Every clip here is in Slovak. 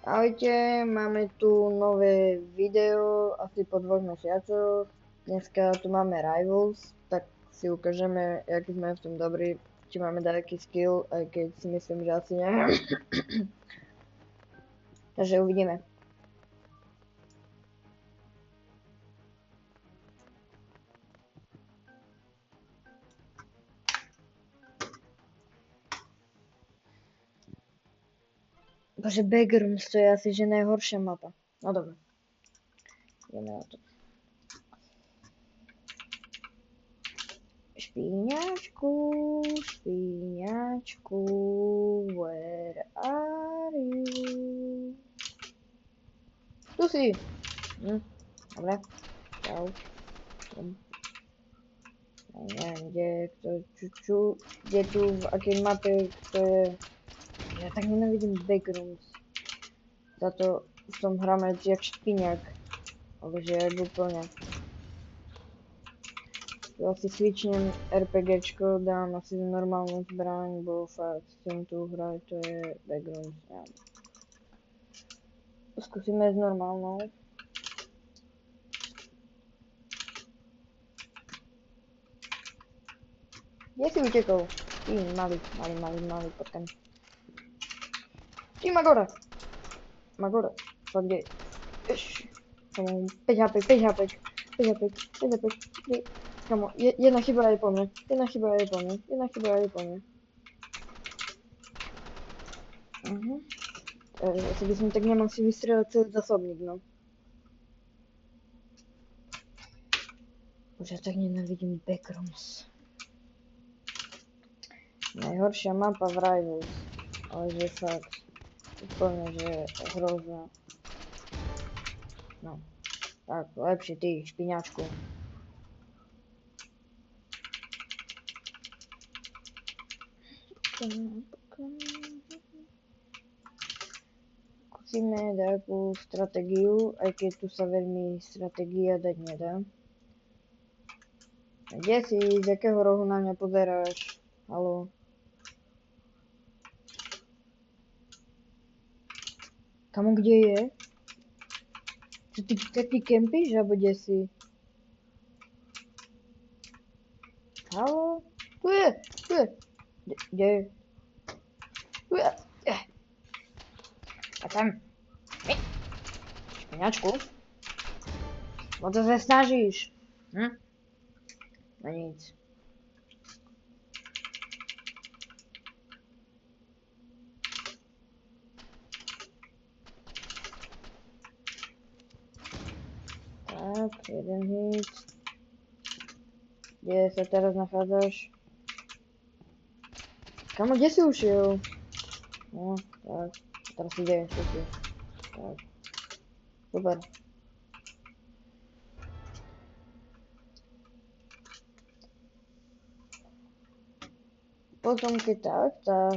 Ahojte, máme tu nové video, asi po 2 mesiacoch. Dneska tu máme Rivals, tak si ukážeme, aký sme v tom dobrí, či máme nejaký skill, aj keď si myslím, že asi nie. Takže uvidíme. Bože, Backrooms, to je asi že najhoršia mapa. No dobre, ideme na to. Špíňačku, špíňačku, where are you? Tu si! Dobre, čau. Neviem, kde tu, v akej mape, to je... Ja tak nenávidím Backrooms. Za to v tom hráme jak špíňak. Ale že je úplne. Ja si switchnem RPGčko, dám asi normálnu zbraň, bo fakt chcem tu hrať, to je Backrooms. Ja. Skúsime s normálnou. Kde si utekol? Ty malý, poď. Ty Magora! Magora, to kde? Eš. 5 HP, 5 HP, 5 HP, 5 HP, kamo, jedna chyba je po mne, jedna chyba je po mne. Asi by som tak nemal si vystrelať celý zásobník, no. Už ja tak nenávidím Backrooms. Najhoršia mapa v Rivals, ale že fakt, úplne, že hrozná. No, tak, lepšie ty, špinačku. Skúsime nejakú stratégiu, aj keď tu sa veľmi stratégia dať nedá. Kde si, z jakého rohu na mňa pozeráš? Haló? Kamo, kde je? Čo ty kempíš, alebo kde si? Haló? Tu je! Kde je? Tu je! A tam. Špinačku? No to sa snažíš. No nic. Tak, jeden hit. Kde sa teraz nachádzaš? Kamo, kde si ušiel? No, tak. Teraz ide, super. Tak. Super. Potom keď tak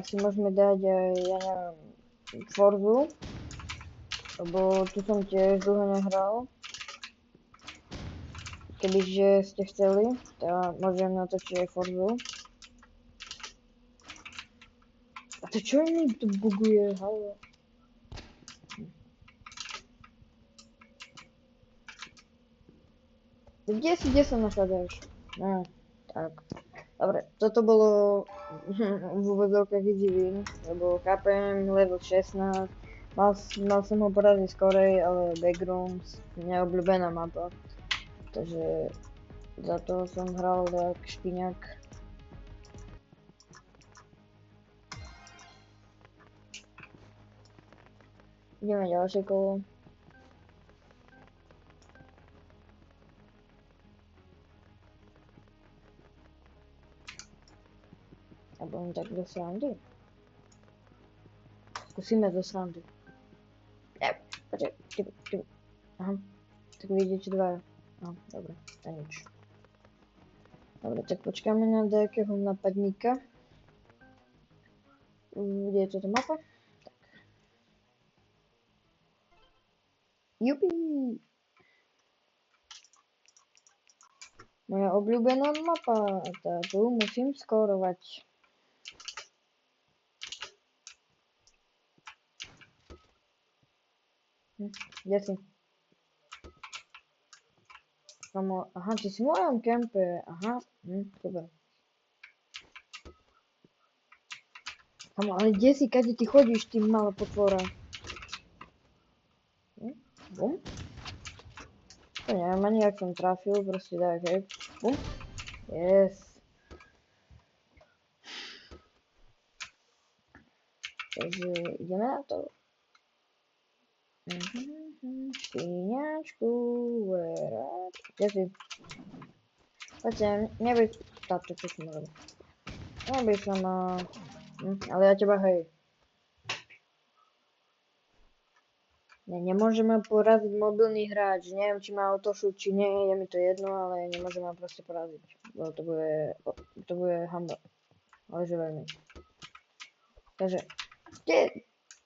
si môžeme dať aj, ja neviem, Forzu. Lebo tu som tiež dlho nehral. Kebyže ste chceli, tak môžem natočiť aj Forzu. A to čo mi tu buguje, halo? Kde sa nachádzaš? No, tak. Dobre, toto bolo v úvodzovkách easy win, lebo chápem, level 16, mal som ho poraziť skorej, ale Backrooms, neobľúbená mapa, takže za to som hral jak špiňak. Ideme ďalšie kolo. A budem tak do srandy. Skúsime do srandy. Počkaj, ty. Aha, tak vidíte dvaja. No, dobre, to nič. Dobre, tak počkáme na nejakého napadníka. Kde je toto mapa? Tak. Jupi! Moja obľúbená mapa, tu musím skórovať. Kde si? Kamo, aha, ty si v mojom kempe, aha, super. Kamo, ale kde si, kade ty chodíš, ty malá potvora? Bum. To neviem ani, jak som trafil, proste tak, hej. Bum. Yes. Takže ideme na to. Špíňačku, kde si? Poďte, neboj, táto, čo som robil. Neboj sa ma, ale ja teba, hej. Nemôžeme poraziť mobilný hráč, neviem, či má autošut, či nie, je mi to jedno, ale nemôžeme proste poraziť. Lebo to bude hamba. Ale že veľmi. Takže,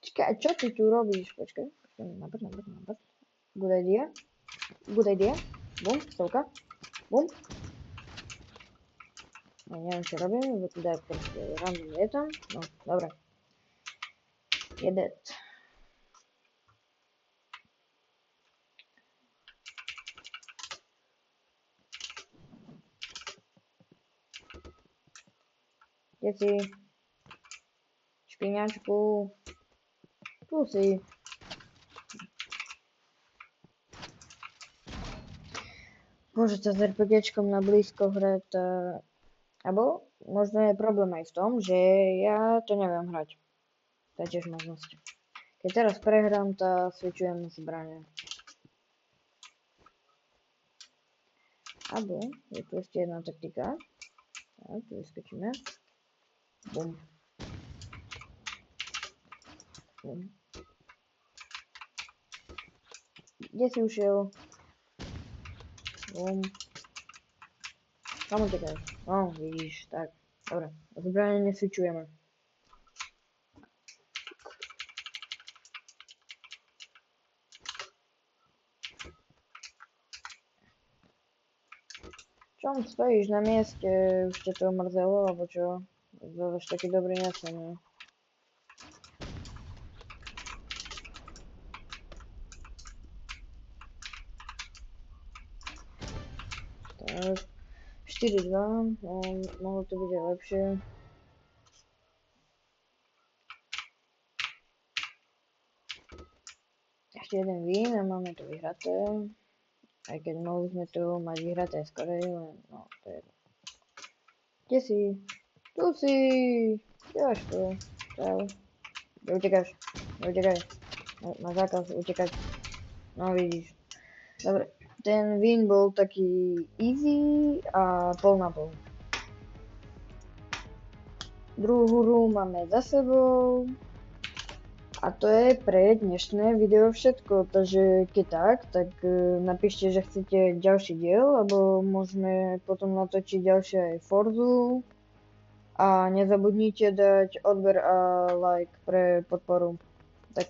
čakaj, čo ty tu robíš? Počkaj, napad. Good idea. Bum, stovka. Bum. Ja neviem, čo robím, daj proste random je tam. No, dobre. Je dead. Kde si? Špíňačku. Tu si. Môžete s RPGčkom na blízko hrať. Abo možno je problém aj v tom, že ja to neviem hrať. To je tiež možnosť. Keď teraz prehrám, tak switchujem zbrane. Abo je tu ešte jedna taktika. Tak, tu vyskočíme. Bum. Kde si ušiel? Bum. Kam utekáš? No, vidíš, tak. Dobre, zbrane nesvičujeme. Čom stojíš na mieste? Už ťa to mrzelo, alebo čo? Zase taký dobrý nesom, ne? Tak. 4-2, no, mohlo to byť aj lepšie. Ešte jeden win a máme to vyhraté. Aj keď mohli sme to mať vyhraté skorej, len no, to je. Kde si? Tu si! Jožko, čau. Neutekáš, neutekaj. Má zákaz utekať. No vidíš. Dobre, ten win bol taký easy a pol na pol. Druhú hru máme za sebou. A to je pre dnešné video všetko, takže keď tak napíšte, že chcete ďalší diel, lebo môžeme potom natočiť ďalšie aj Forzu. A nezabudnite dať odber a like pre podporu. Tak